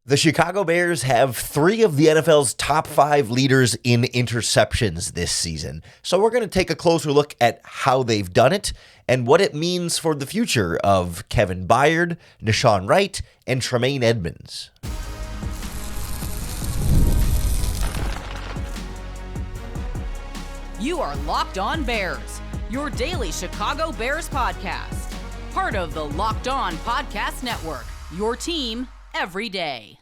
The Chicago Bears have three of the NFL's top five leaders in interceptions this season. So we're going to take a closer look at how they've done it and what it means for the future of Kevin Byard, Nahshon Wright, and Tremaine Edmunds. You are Locked On Bears, your daily Chicago Bears podcast. Part of the Locked On Podcast Network, your team every day.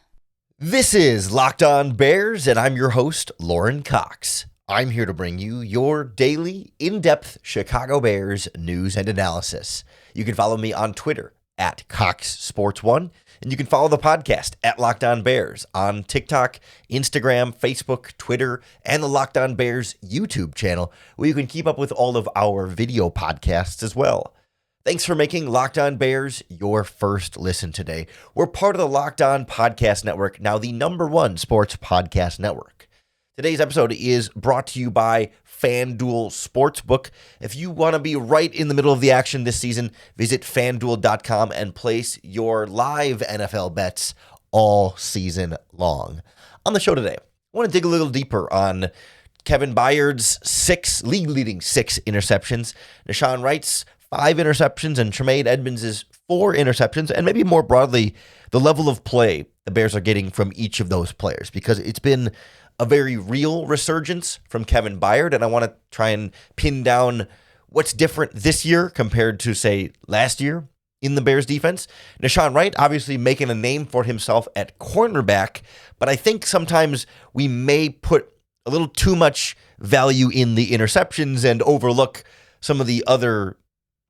This is Locked On Bears, and I'm your host, Lauren Cox. I'm here to bring you your daily, in-depth Chicago Bears news and analysis. You can follow me on Twitter at CoxSports1, and you can follow the podcast at Locked On Bears on TikTok, Instagram, Facebook, Twitter, and the Locked On Bears YouTube channel, where you can keep up with all of our video podcasts as well. Thanks for making Locked On Bears your first listen today. We're part of the Locked On Podcast Network, now the #1 sports podcast network. Today's episode is brought to you by FanDuel Sportsbook. If you want to be right in the middle of the action this season, visit FanDuel.com and place your live NFL bets all season long. On the show today, I want to dig a little deeper on Kevin Byard's league-leading 6 interceptions, Nahshon Wright's 5 interceptions, and Tremaine Edmunds' 4 interceptions, and maybe more broadly, the level of play the Bears are getting from each of those players, because it's been a very real resurgence from Kevin Byard, and I want to try and pin down what's different this year compared to, say, last year in the Bears defense. Nahshon Wright obviously making a name for himself at cornerback, but I think sometimes we may put a little too much value in the interceptions and overlook some of the other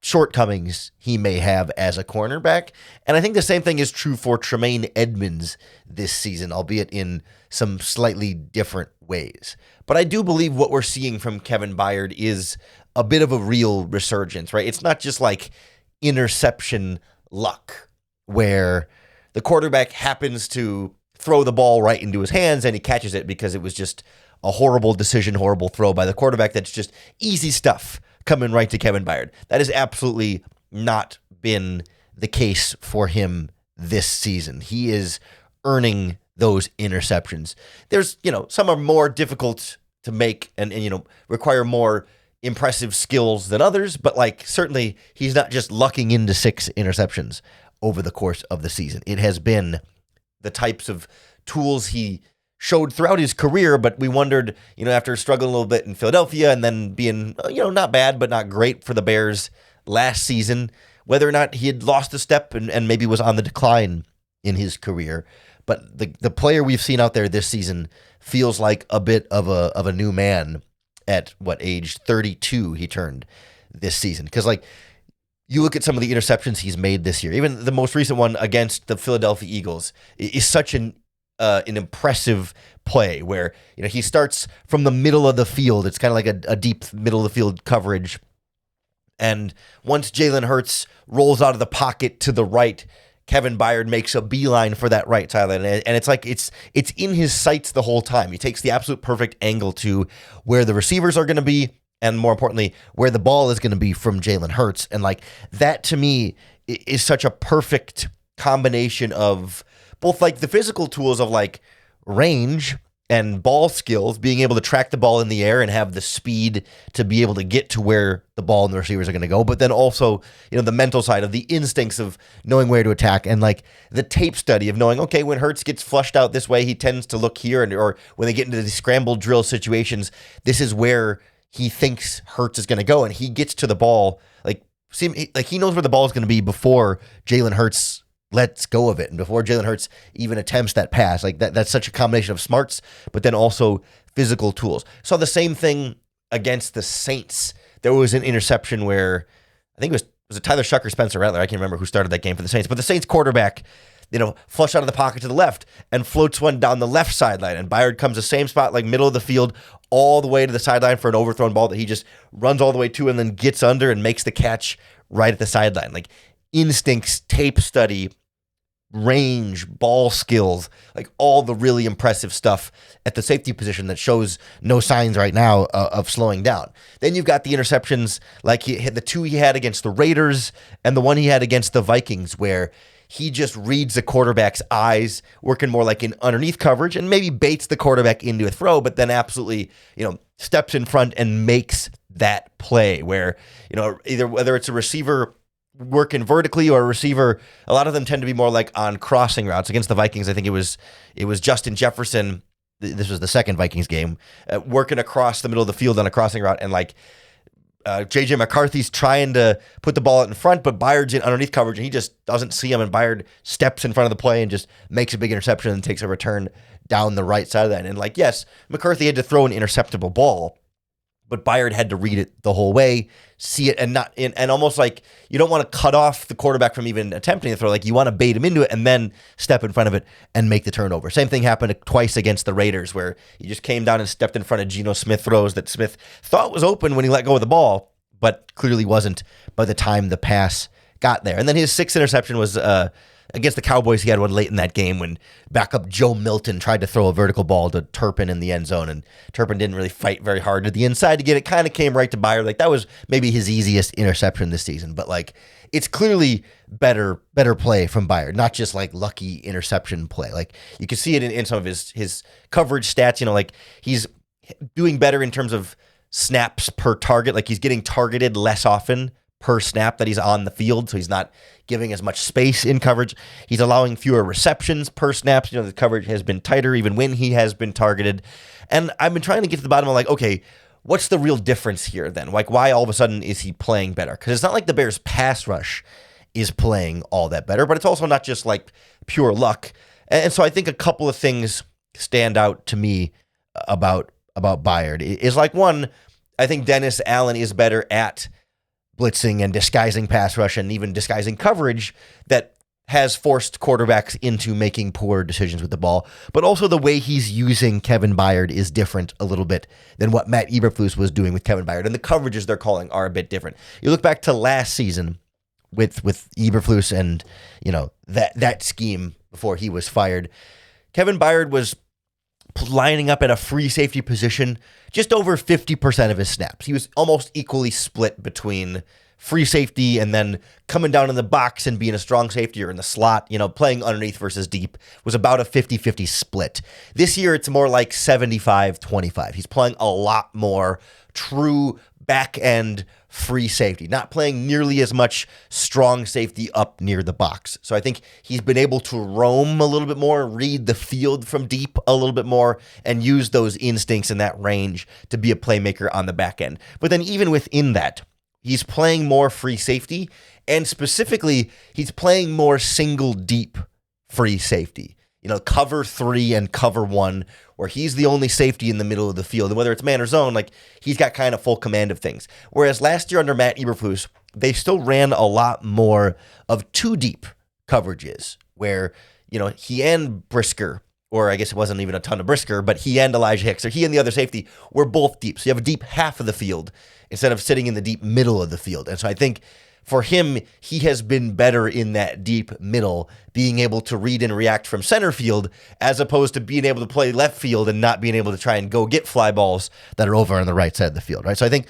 shortcomings he may have as a cornerback. And I think the same thing is true for Tremaine Edmunds this season, albeit in some slightly different ways. But I do believe what we're seeing from Kevin Byard is a bit of a real resurgence, right? It's not just like interception luck, where the quarterback happens to throw the ball right into his hands and he catches it because it was just a horrible decision, horrible throw by the quarterback. That's just easy stuff coming right to Kevin Byard. That has absolutely not been the case for him this season. He is earning those interceptions. There's, some are more difficult to make and require more impressive skills than others, but certainly he's not just lucking into 6 interceptions over the course of the season. It has been the types of tools he showed throughout his career, but we wondered, after struggling a little bit in Philadelphia and then being, not bad, but not great for the Bears last season, whether or not he had lost a step and maybe was on the decline in his career. But the player we've seen out there this season feels like a bit of a new man at age 32 he turned this season. Because you look at some of the interceptions he's made this year, even the most recent one against the Philadelphia Eagles is such an impressive play where he starts from the middle of the field. It's kind of like a deep middle of the field coverage, and once Jalen Hurts rolls out of the pocket to the right, Kevin Byard makes a beeline for that right sideline, and it's in his sights the whole time. He takes the absolute perfect angle to where the receivers are going to be, and more importantly, where the ball is going to be from Jalen Hurts. And that to me is such a perfect combination of both the physical tools of range and ball skills, being able to track the ball in the air and have the speed to be able to get to where the ball and the receivers are going to go, but then also, the mental side of the instincts of knowing where to attack and the tape study of knowing, okay, when Hurts gets flushed out this way, he tends to look here, or when they get into the scramble drill situations, this is where he thinks Hurts is going to go, and he gets to the ball, he knows where the ball is going to be before Jalen Hurts lets go of it, and before Jalen Hurts even attempts that pass. That's such a combination of smarts, but then also physical tools. Saw the same thing against the Saints. There was an interception where I think it was Tyler Shuck or Spencer Rattler. I can't remember who started that game for the Saints, but the Saints quarterback, flushed out of the pocket to the left and floats one down the left sideline, and Byard comes the same spot, middle of the field, all the way to the sideline for an overthrown ball that he just runs all the way to and then gets under and makes the catch right at the sideline. Instincts, tape study, range, ball skills, all the really impressive stuff at the safety position that shows no signs right now of slowing down. Then you've got the interceptions, he hit the 2 he had against the Raiders and the one he had against the Vikings, where he just reads the quarterback's eyes, working more like in underneath coverage and maybe baits the quarterback into a throw, but then absolutely, steps in front and makes that play where, either whether it's a receiver working vertically or a receiver, a lot of them tend to be more like on crossing routes. Against the Vikings, I think it was Justin Jefferson. This was the second Vikings game, working across the middle of the field on a crossing route, and J.J. McCarthy's trying to put the ball out in front, but Byard's in underneath coverage, and he just doesn't see him, and Byard steps in front of the play and just makes a big interception and takes a return down the right side of that. And yes, McCarthy had to throw an interceptable ball, but Byard had to read it the whole way, see it, and almost like you don't want to cut off the quarterback from even attempting to throw. Like, you want to bait him into it and then step in front of it and make the turnover. Same thing happened twice against the Raiders, where he just came down and stepped in front of Geno Smith throws that Smith thought was open when he let go of the ball, but clearly wasn't by the time the pass got there. And then his sixth interception was against the Cowboys. He had one late in that game when backup Joe Milton tried to throw a vertical ball to Turpin in the end zone, and Turpin didn't really fight very hard to the inside to get it. Kind of came right to Byard. That was maybe his easiest interception this season, but it's clearly better play from Byard, not just lucky interception play. You can see it in some of his coverage stats. He's doing better in terms of snaps per target. He's getting targeted less often per snap that he's on the field, so he's not giving as much space in coverage. He's allowing fewer receptions per snaps. The coverage has been tighter even when he has been targeted. And I've been trying to get to the bottom of okay, what's the real difference here then? Why all of a sudden is he playing better? Because it's not like the Bears' pass rush is playing all that better, but it's also not just pure luck. And so I think a couple of things stand out to me about Byard. Is one, I think Dennis Allen is better at blitzing and disguising pass rush and even disguising coverage that has forced quarterbacks into making poor decisions with the ball. But also the way he's using Kevin Byard is different a little bit than what Matt Eberflus was doing with Kevin Byard. And the coverages they're calling are a bit different. You look back to last season with Eberflus and, that scheme before he was fired. Kevin Byard was lining up at a free safety position just over 50% of his snaps. He was almost equally split between free safety and then coming down in the box and being a strong safety or in the slot, playing underneath versus deep was about a 50-50 split. This year, it's more like 75-25. He's playing a lot more true back-end free safety, not playing nearly as much strong safety up near the box. So I think he's been able to roam a little bit more, read the field from deep a little bit more, and use those instincts in that range to be a playmaker on the back end. But then even within that, he's playing more free safety, and specifically, he's playing more single deep free safety. Cover 3 and cover 1, where he's the only safety in the middle of the field. And whether it's man or zone, he's got kind of full command of things. Whereas last year under Matt Eberflus, they still ran a lot more of 2 deep coverages, where, he and Brisker, or I guess it wasn't even a ton of Brisker, but he and Elijah Hicks, or he and the other safety, were both deep. So you have a deep half of the field instead of sitting in the deep middle of the field. And so I think for him, he has been better in that deep middle, being able to read and react from center field, as opposed to being able to play left field and not being able to try and go get fly balls that are over on the right side of the field, right? So I think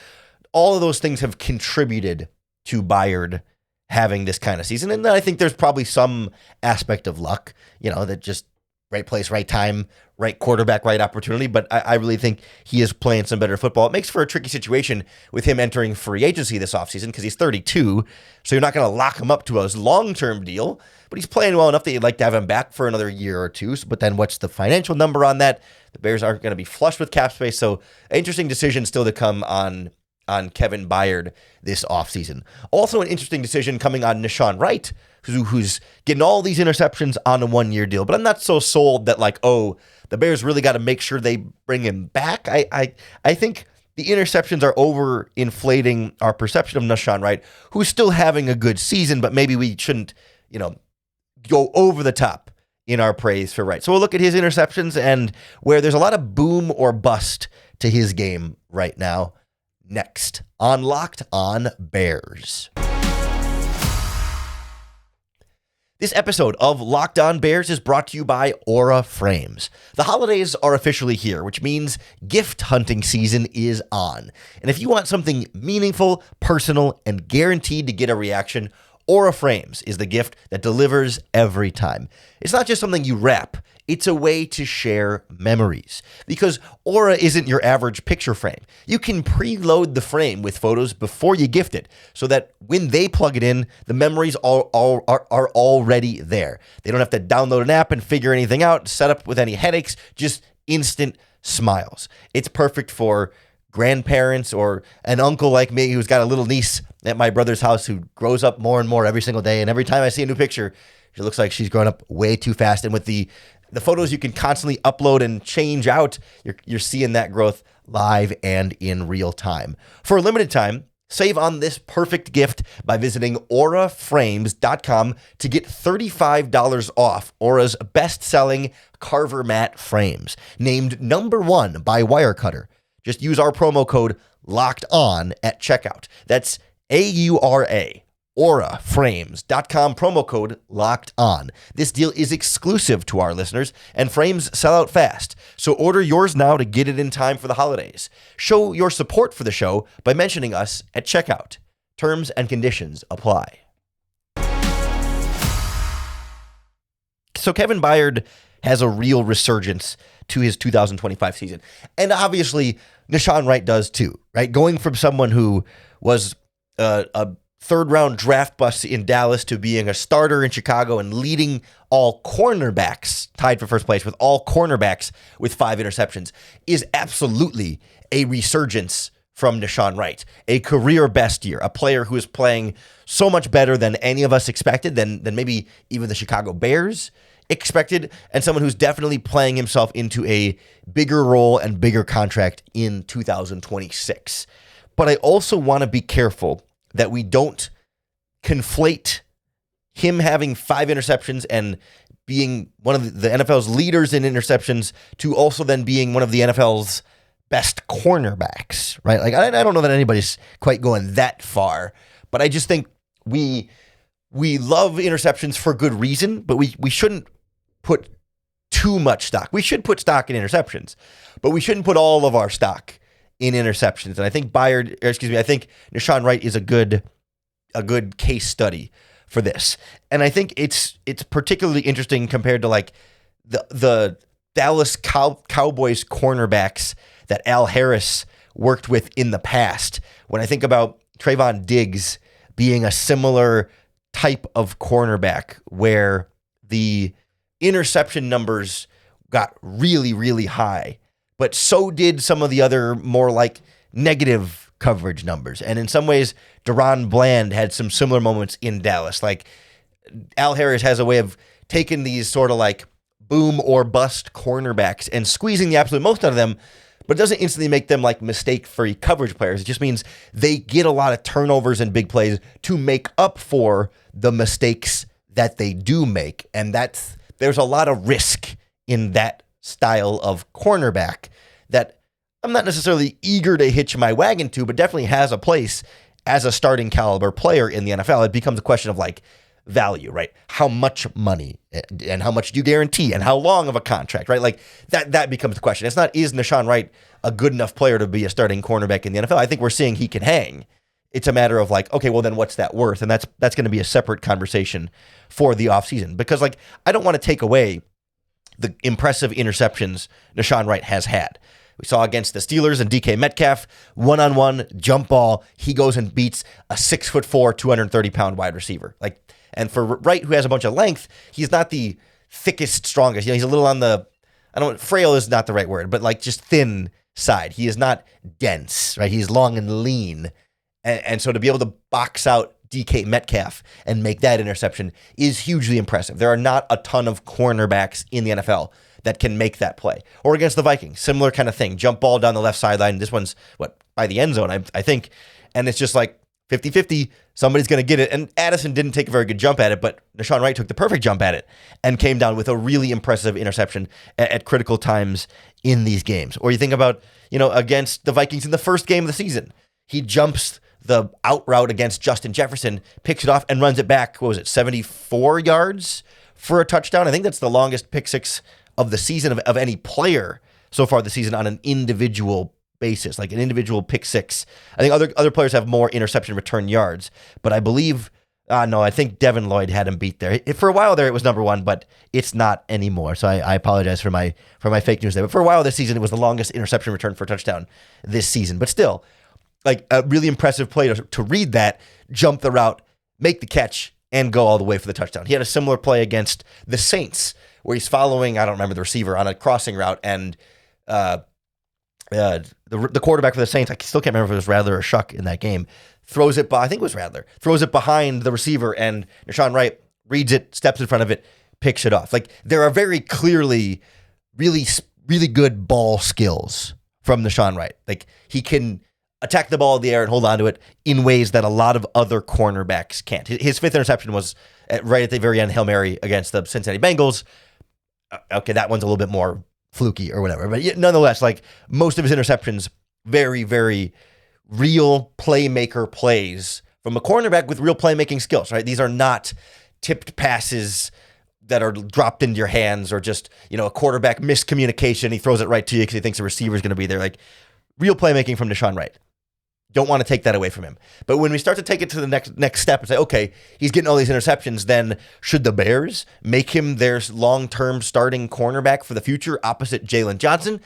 all of those things have contributed to Byard having this kind of season. And then I think there's probably some aspect of luck, that just right place, right time, right quarterback, right opportunity. But I really think he is playing some better football. It makes for a tricky situation with him entering free agency this offseason because he's 32. So you're not going to lock him up to a long-term deal. But he's playing well enough that you'd like to have him back for another year or two. But then what's the financial number on that? The Bears aren't going to be flush with cap space. So interesting decision still to come on Kevin Byard this offseason. Also an interesting decision coming on Nahshon Wright, who's getting all these interceptions on a one-year deal. But I'm not so sold that the Bears really got to make sure they bring him back. I think the interceptions are overinflating our perception of Nahshon Wright, who's still having a good season, but maybe we shouldn't, go over the top in our praise for Wright. So we'll look at his interceptions and where there's a lot of boom or bust to his game right now. Next on Locked On Bears. This episode of Locked On Bears is brought to you by Aura Frames. The holidays are officially here, which means gift hunting season is on. And if you want something meaningful, personal, and guaranteed to get a reaction, Aura Frames is the gift that delivers every time. It's not just something you wrap. It's a way to share memories, because Aura isn't your average picture frame. You can preload the frame with photos before you gift it, so that when they plug it in, the memories are already there. They don't have to download an app and figure anything out, set up with any headaches, just instant smiles. It's perfect for grandparents or an uncle like me who's got a little niece at my brother's house who grows up more and more every single day, and every time I see a new picture, she looks like she's growing up way too fast. And with the photos you can constantly upload and change out, you're seeing that growth live and in real time. For a limited time, save on this perfect gift by visiting auraframes.com to get $35 off Aura's best-selling Carver Mat frames, named #1 by Wirecutter. Just use our promo code LOCKEDON at checkout. That's AURA. auraframes.com, promo code locked on. This deal is exclusive to our listeners, and frames sell out fast. So order yours now to get it in time for the holidays. Show your support for the show by mentioning us at checkout. Terms and conditions apply. So Kevin Byard has a real resurgence to his 2025 season. And obviously, Nahshon Wright does too, right? Going from someone who was a third-round draft bust in Dallas to being a starter in Chicago and leading all cornerbacks, tied for first place with all cornerbacks with 5 interceptions, is absolutely a resurgence from Nahshon Wright. A career best year, a player who is playing so much better than any of us expected, than maybe even the Chicago Bears expected, and someone who's definitely playing himself into a bigger role and bigger contract in 2026. But I also want to be careful that we don't conflate him having 5 interceptions and being one of the NFL's leaders in interceptions to also then being one of the NFL's best cornerbacks, right? Like, I don't know that anybody's quite going that far, but I just think we love interceptions for good reason, but we shouldn't put too much stock. We should put stock in interceptions, but we shouldn't put all of our stock in interceptions. And I think I think Nahshon Wright is a good case study for this. And I think it's particularly interesting compared to like the Dallas Cowboys cornerbacks that Al Harris worked with in the past. When I think about Trayvon Diggs being a similar type of cornerback where the interception numbers got really, really high, but so did some of the other more like negative coverage numbers. And in some ways, Deron Bland had some similar moments in Dallas. Like Al Harris has a way of taking these sort of like boom or bust cornerbacks and squeezing the absolute most out of them, but it doesn't instantly make them like mistake-free coverage players. It just means they get a lot of turnovers and big plays to make up for the mistakes that they do make. And there's a lot of risk in that style of cornerback that I'm not necessarily eager to hitch my wagon to, but definitely has a place as a starting caliber player in the NFL. It becomes a question of like value, right? How much money and how much do you guarantee and how long of a contract, right? Like that becomes the question. It's not, is Nahshon Wright a good enough player to be a starting cornerback in the NFL? I think we're seeing he can hang. It's a matter of like, okay, well then what's that worth? And that's going to be a separate conversation for the offseason, because like, I don't want to take away the impressive interceptions Nahshon Wright has had. We saw against the Steelers and DK Metcalf, one-on-one jump ball. He goes and beats a 6'4", 230-pound wide receiver. Like, and for Wright, who has a bunch of length, he's not the thickest, strongest. He's a little on the, frail is not the right word, but like just thin side. He is not dense, right? He's long and lean. And so to be able to box out DK Metcalf and make that interception is hugely impressive. There are not a ton of cornerbacks in the NFL that can make that play. Or against the Vikings, similar kind of thing. Jump ball down the left sideline. This one's, by the end zone, I think. And it's just like 50-50. Somebody's going to get it. And Addison didn't take a very good jump at it, but Nahshon Wright took the perfect jump at it and came down with a really impressive interception at critical times in these games. Or you think about, against the Vikings in the first game of the season. He jumps the out route against Justin Jefferson, picks it off and runs it back, 74 yards for a touchdown? I think that's the longest pick six of the season of any player so far this season on an individual basis, like an individual pick six. I think other players have more interception return yards, but I believe No, I think Devin Lloyd had him beat there. For a while there, it was number one, but it's not anymore. So I apologize for my fake news there. But for a while this season, it was the longest interception return for a touchdown this season. But still, like a really impressive play to read that, jump the route, make the catch, and go all the way for the touchdown. He had a similar play against the Saints where he's following, I don't remember the receiver, on a crossing route, and the quarterback for the Saints, I still can't remember if it was Radler or Shuck in that game, throws it, I think it was Radler, throws it behind the receiver, and Nahshon Wright reads it, steps in front of it, picks it off. Like, there are very clearly really, really good ball skills from Nahshon Wright. Like, he can attack the ball in the air and hold on to it in ways that a lot of other cornerbacks can't. His fifth interception was right at the very end, Hail Mary against the Cincinnati Bengals. Okay, that one's a little bit more fluky or whatever. But nonetheless, like, most of his interceptions, very, very real playmaker plays from a cornerback with real playmaking skills, right? These are not tipped passes that are dropped into your hands or just, a quarterback miscommunication. He throws it right to you because he thinks the receiver is going to be there. Like, real playmaking from Nahshon Wright. Don't want to take that away from him. But when we start to take it to the next step and say, okay, he's getting all these interceptions, then should the Bears make him their long-term starting cornerback for the future opposite Jalen Johnson?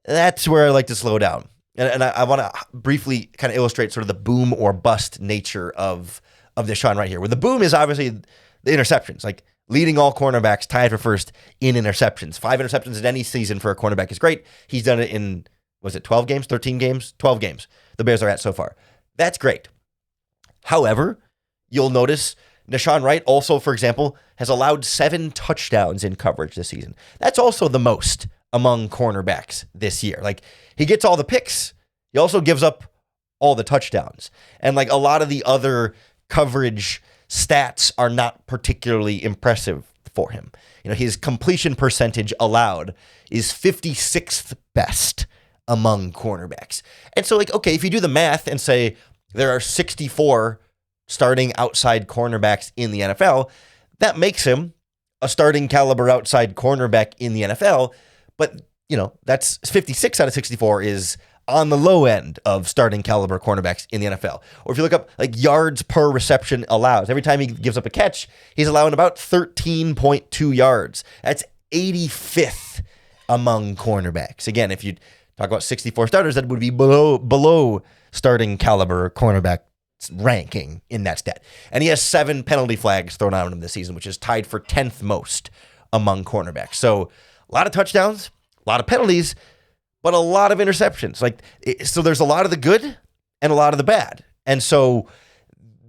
That's where I like to slow down. And I want to briefly kind of illustrate sort of the boom or bust nature of Nahshon Wright here, where the boom is obviously the interceptions, like leading all cornerbacks, tied for first in interceptions. 5 interceptions in any season for a cornerback is great. He's done it in, was it 12 games, 13 games, 12 games the Bears are at so far. That's great. However, you'll notice Nahshon Wright also, for example, has allowed 7 touchdowns in coverage this season. That's also the most among cornerbacks this year. Like, he gets all the picks. He also gives up all the touchdowns. And like a lot of the other coverage stats are not particularly impressive for him. His completion percentage allowed is 56th best among cornerbacks. And so, like, okay, if you do the math and say there are 64 starting outside cornerbacks in the NFL, that makes him a starting caliber outside cornerback in the NFL. But, that's 56 out of 64 is on the low end of starting caliber cornerbacks in the NFL. Or if you look up like yards per reception allows, every time he gives up a catch, he's allowing about 13.2 yards. That's 85th among cornerbacks. Again, if you talk about 64 starters, that would be below starting caliber cornerback ranking in that stat. And he has 7 penalty flags thrown on him this season, which is tied for 10th most among cornerbacks. So a lot of touchdowns, a lot of penalties, but a lot of interceptions. So there's a lot of the good and a lot of the bad. And so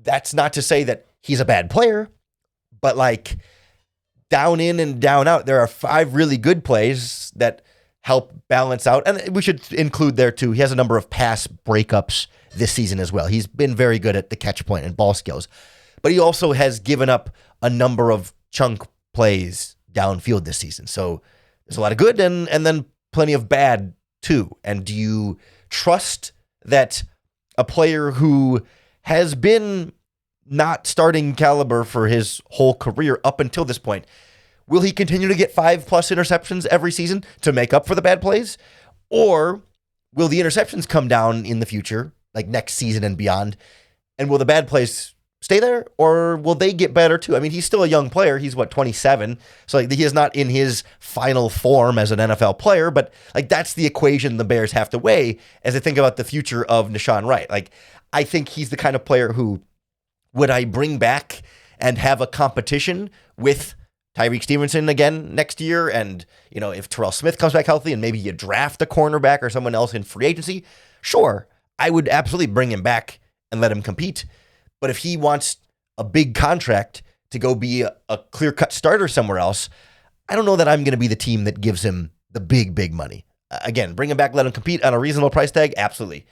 that's not to say that he's a bad player, but like down in and down out, there are 5 really good plays that help balance out. And we should include there too, he has a number of pass breakups this season as well. He's been very good at the catch point and ball skills, but he also has given up a number of chunk plays downfield this season. So there's a lot of good and then plenty of bad too. And do you trust that a player who has been not starting caliber for his whole career up until this point, will he continue to get 5+ interceptions every season to make up for the bad plays? Or will the interceptions come down in the future, like next season and beyond? And will the bad plays stay there, or will they get better too? I mean, he's still a young player. He's 27. So like, he is not in his final form as an NFL player, but like that's the equation the Bears have to weigh as they think about the future of Nahshon Wright. Like, I think he's the kind of player who, would I bring back and have a competition with Tyreek Stevenson again next year? And, if Terrell Smith comes back healthy and maybe you draft a cornerback or someone else in free agency, sure, I would absolutely bring him back and let him compete. But if he wants a big contract to go be a clear-cut starter somewhere else, I don't know that I'm going to be the team that gives him the big money. Again, bring him back, let him compete on a reasonable price tag, absolutely.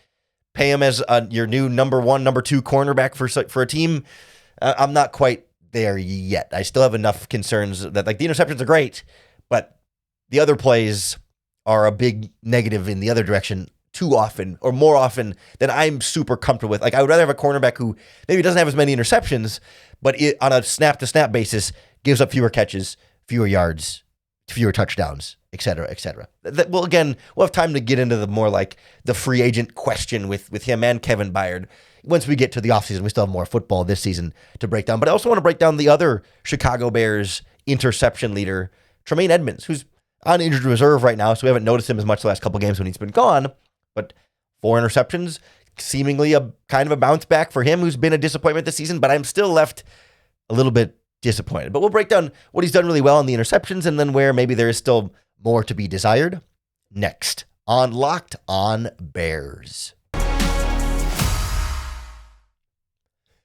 Pay him as your new number 1, number 2 cornerback for a team. I'm not quite there yet. I still have enough concerns that like the interceptions are great, but the other plays are a big negative in the other direction too often, or more often than I'm super comfortable with. Like, I would rather have a cornerback who maybe doesn't have as many interceptions, but on a snap-to-snap basis gives up fewer catches, fewer yards, fewer touchdowns, et cetera, et cetera. Well, again, we'll have time to get into the more like the free agent question with him and Kevin Byard. Once we get to the offseason, we still have more football this season to break down. But I also want to break down the other Chicago Bears interception leader, Tremaine Edmunds, who's on injured reserve right now, so we haven't noticed him as much the last couple of games when he's been gone. But 4 interceptions, seemingly a kind of a bounce back for him, who's been a disappointment this season. But I'm still left a little bit disappointed. But we'll break down what he's done really well on the interceptions and then where maybe there is still more to be desired next on Locked On Bears.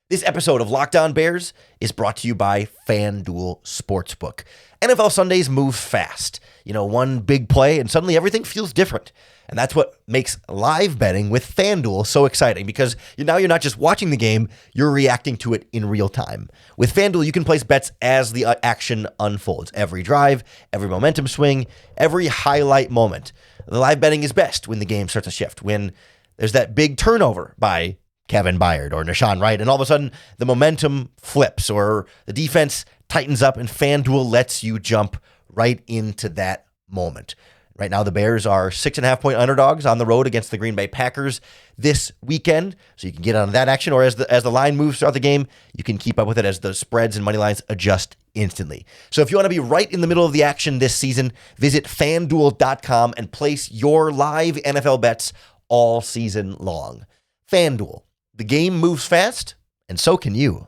This episode of Locked On Bears is brought to you by FanDuel Sportsbook. NFL Sundays move fast. One big play and suddenly everything feels different. And that's what makes live betting with FanDuel so exciting, because now you're not just watching the game, you're reacting to it in real time. With FanDuel, you can place bets as the action unfolds. Every drive, every momentum swing, every highlight moment. The live betting is best when the game starts to shift, when there's that big turnover by Kevin Byard or Nahshon Wright, and all of a sudden the momentum flips or the defense tightens up and FanDuel lets you jump right into that moment. Right now, the Bears are 6.5-point underdogs on the road against the Green Bay Packers this weekend. So you can get on that action, or as the line moves throughout the game, you can keep up with it as the spreads and money lines adjust instantly. So if you want to be right in the middle of the action this season, visit FanDuel.com and place your live NFL bets all season long. FanDuel, the game moves fast, and so can you.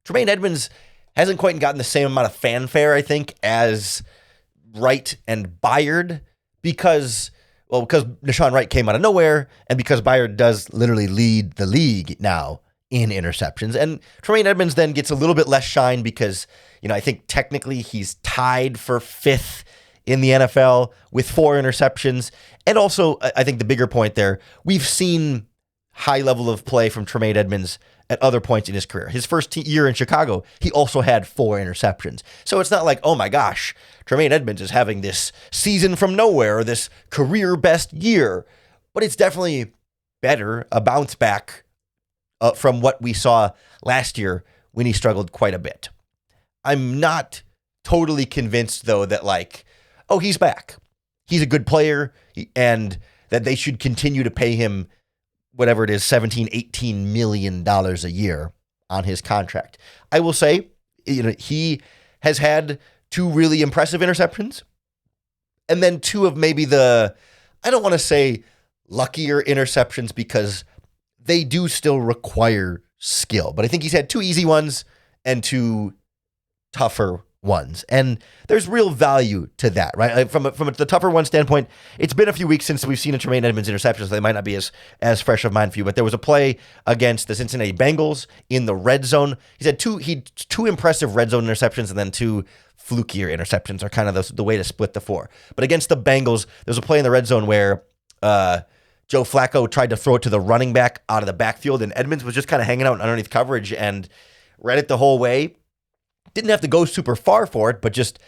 Tremaine Edmunds hasn't quite gotten the same amount of fanfare, I think, as Wright and Byard because Nahshon Wright came out of nowhere and because Byard does literally lead the league now in interceptions. And Tremaine Edmunds then gets a little bit less shine because, I think technically he's tied for 5th in the NFL with 4 interceptions. And also, I think the bigger point there, we've seen high level of play from Tremaine Edmunds at other points in his career. His first year in Chicago, he also had 4 interceptions. So it's not like, oh my gosh, Tremaine Edmunds is having this season from nowhere, or this career best year. But it's definitely better, a bounce back from what we saw last year when he struggled quite a bit. I'm not totally convinced, though, that he's back. He's a good player, and that they should continue to pay him whatever it is, $17, $18 million a year on his contract. I will say, he has had 2 really impressive interceptions, and then 2 of maybe I don't want to say luckier interceptions because they do still require skill, but I think he's had 2 easy ones and 2 tougher ones. And there's real value to that, right? From the tougher one standpoint, it's been a few weeks since we've seen a Tremaine Edmunds interception, so they might not be as fresh of mind for you, but there was a play against the Cincinnati Bengals in the red zone. He's had 2 impressive red zone interceptions and then 2 flukier interceptions are kind of the way to split the 4. But against the Bengals, there's a play in the red zone where Joe Flacco tried to throw it to the running back out of the backfield, and Edmunds was just kind of hanging out underneath coverage and read it the whole way. Didn't have to go super far for it, but just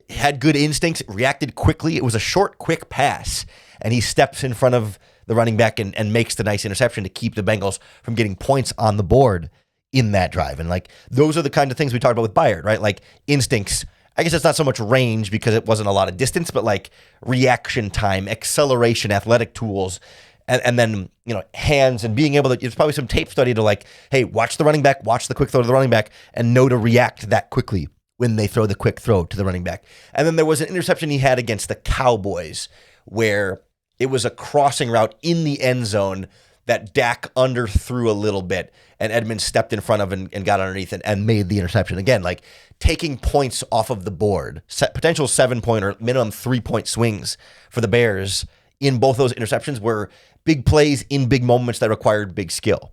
had good instincts, reacted quickly. It was a short, quick pass, and he steps in front of the running back and makes the nice interception to keep the Bengals from getting points on the board in that drive. And those are the kind of things we talked about with Byard, right? Instincts. I guess it's not so much range because it wasn't a lot of distance, but reaction time, acceleration, athletic tools, and then, hands and being able to, it's probably some tape study to hey, watch the running back, watch the quick throw to the running back and know to react that quickly when they throw the quick throw to the running back. And then there was an interception he had against the Cowboys where it was a crossing route in the end zone that Dak underthrew a little bit and Edmunds stepped in front of and got underneath and made the interception. Again, taking points off of the board, potential 7-point or minimum 3-point swings for the Bears in both those interceptions were big plays in big moments that required big skill.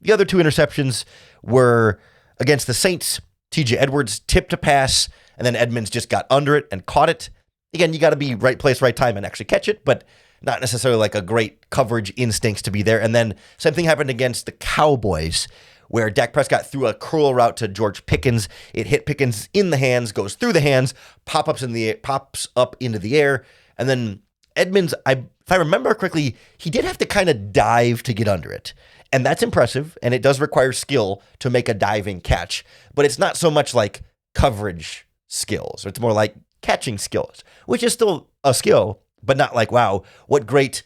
The other 2 interceptions were against the Saints. TJ Edwards tipped a pass, and then Edmunds just got under it and caught it. Again, you got to be right place, right time and actually catch it, but not necessarily a great coverage instincts to be there. And then same thing happened against the Cowboys where Dak Prescott threw a curl route to George Pickens. It hit Pickens in the hands, goes through the hands, pops up into the air, and then Edmunds, if I remember correctly, he did have to kind of dive to get under it. And that's impressive, and it does require skill to make a diving catch, but it's not so much like coverage skills. It's more like catching skills, which is still a skill, but not like, wow, what great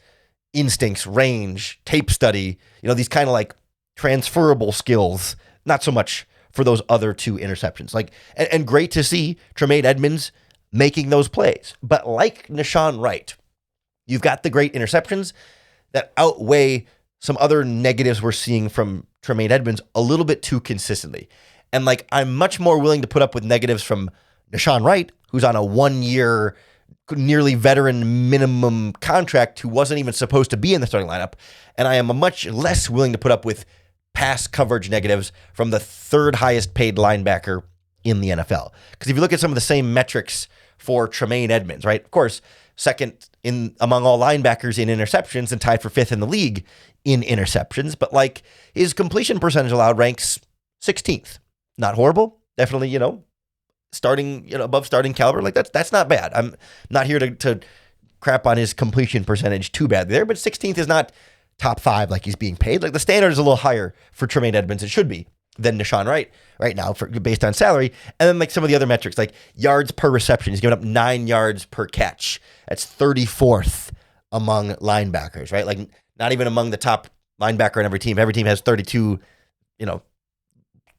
instincts, range, tape study, these kind of like transferable skills, not so much for those other two interceptions. Like, and great to see Tremaine Edmunds making those plays. But like Nahshon Wright, you've got the great interceptions that outweigh some other negatives we're seeing from Tremaine Edmunds a little bit too consistently. And like, I'm much more willing to put up with negatives from Nahshon Wright, who's on a 1-year, nearly veteran minimum contract, who wasn't even supposed to be in the starting lineup. And I am much less willing to put up with pass coverage negatives from the third highest paid linebacker in the NFL. Because if you look at some of the same metrics for Tremaine Edmunds, right? Of course, second in among all linebackers in interceptions and tied for 5th in the league in interceptions. But like, his completion percentage allowed ranks 16th. Not horrible. Definitely, starting, above starting caliber. Like, that's not bad. I'm not here to crap on his completion percentage too bad there, but 16th is not top 5 like he's being paid. Like, the standard is a little higher for Tremaine Edmunds. It should be than Nahshon Wright right now based on salary. And then like some of the other metrics, like yards per reception, he's giving up 9 yards per catch. That's 34th among linebackers, right? Like, not even among the top linebacker in every team. Every team has 32,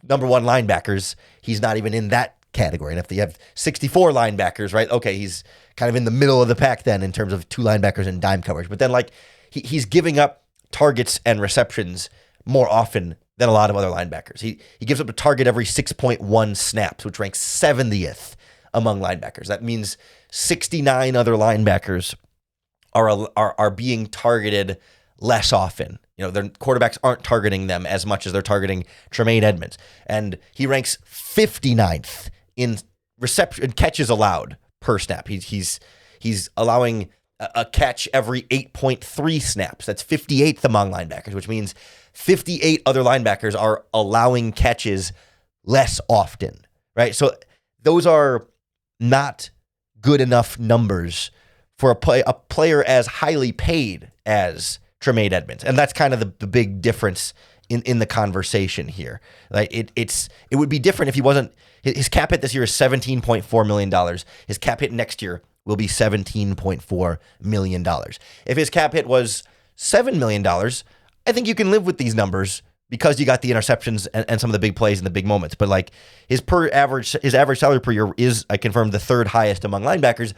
number one linebackers. He's not even in that category. And if you have 64 linebackers, right? Okay, he's kind of in the middle of the pack then in terms of 2 linebackers and dime coverage. But then like, he's giving up targets and receptions more often than a lot of other linebackers. He gives up a target every 6.1 snaps, which ranks 70th among linebackers. That means 69 other linebackers are being targeted less often. Their quarterbacks aren't targeting them as much as they're targeting Tremaine Edmunds. And he ranks 59th in reception catches allowed per snap. He's allowing a catch every 8.3 snaps. That's 58th among linebackers, which means 58 other linebackers are allowing catches less often, right? So those are not good enough numbers for a player as highly paid as Tremaine Edmunds. And that's kind of the big difference in the conversation here. Like, it would be different if he wasn't. His cap hit this year is $17.4 million. His cap hit next year will be $17.4 million. If his cap hit was $7 million, I think you can live with these numbers because you got the interceptions and some of the big plays and the big moments. But like, his average salary per year is, I confirmed, the 3rd highest among linebackers.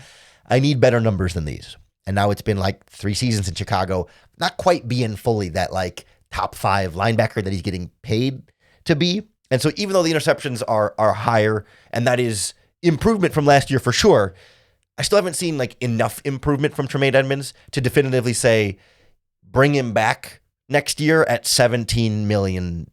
I need better numbers than these. And now it's been like 3 seasons in Chicago, not quite being fully that like top 5 linebacker that he's getting paid to be. And so even though the interceptions are higher, and that is improvement from last year for sure, I still haven't seen like enough improvement from Tremaine Edmunds to definitively say, bring him back next year at $17 million.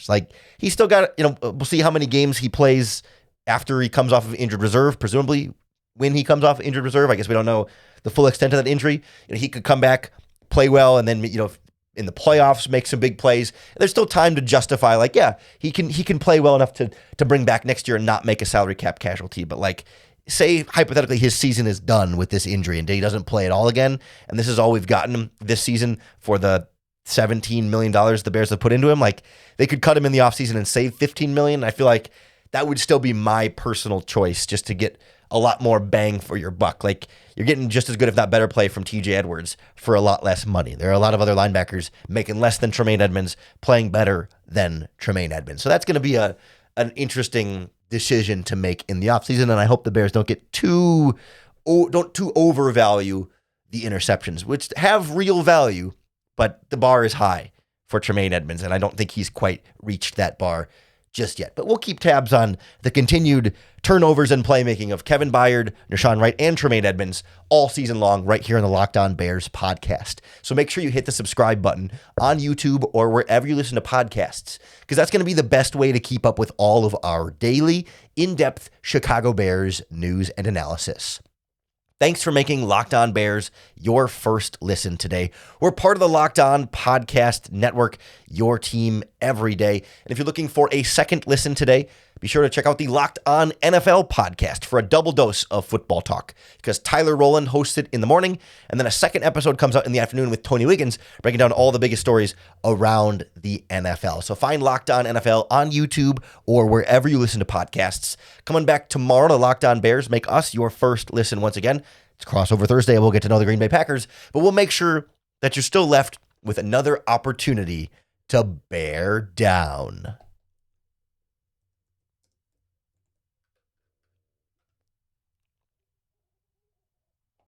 Like, he's still got, we'll see how many games he plays after he comes off of injured reserve, presumably when he comes off injured reserve. I guess we don't know the full extent of that injury. He could come back, play well, and then, in the playoffs, make some big plays. There's still time to justify, like, yeah, he can play well enough to bring back next year and not make a salary cap casualty. But like, say hypothetically his season is done with this injury and he doesn't play at all again, and this is all we've gotten him this season for the $17 million the Bears have put into him. Like, they could cut him in the offseason and save $15 million. I feel like that would still be my personal choice, just to get a lot more bang for your buck. Like, you're getting just as good, if not better, play from TJ Edwards for a lot less money. There are a lot of other linebackers making less than Tremaine Edmunds, playing better than Tremaine Edmunds. So that's going to be an interesting decision to make in the offseason, and I hope the Bears don't overvalue the interceptions, which have real value, but the bar is high for Tremaine Edmunds, and I don't think he's quite reached that bar just yet. But we'll keep tabs on the continued turnovers and playmaking of Kevin Byard, Nahshon Wright, and Tremaine Edmunds all season long right here on the Locked On Bears podcast. So make sure you hit the subscribe button on YouTube or wherever you listen to podcasts, because that's going to be the best way to keep up with all of our daily, in-depth Chicago Bears news and analysis. Thanks for making Locked On Bears your first listen today. We're part of the Locked On Podcast Network, your team every day. And if you're looking for a second listen today, be sure to check out the Locked On NFL podcast for a double dose of football talk, because Tyler Rowland hosts it in the morning, and then a second episode comes out in the afternoon with Tony Wiggins, breaking down all the biggest stories around the NFL. So find Locked On NFL on YouTube or wherever you listen to podcasts. Coming back tomorrow to Locked On Bears. Make us your first listen once again. It's crossover Thursday. We'll get to know the Green Bay Packers, but we'll make sure that you're still left with another opportunity to bear down.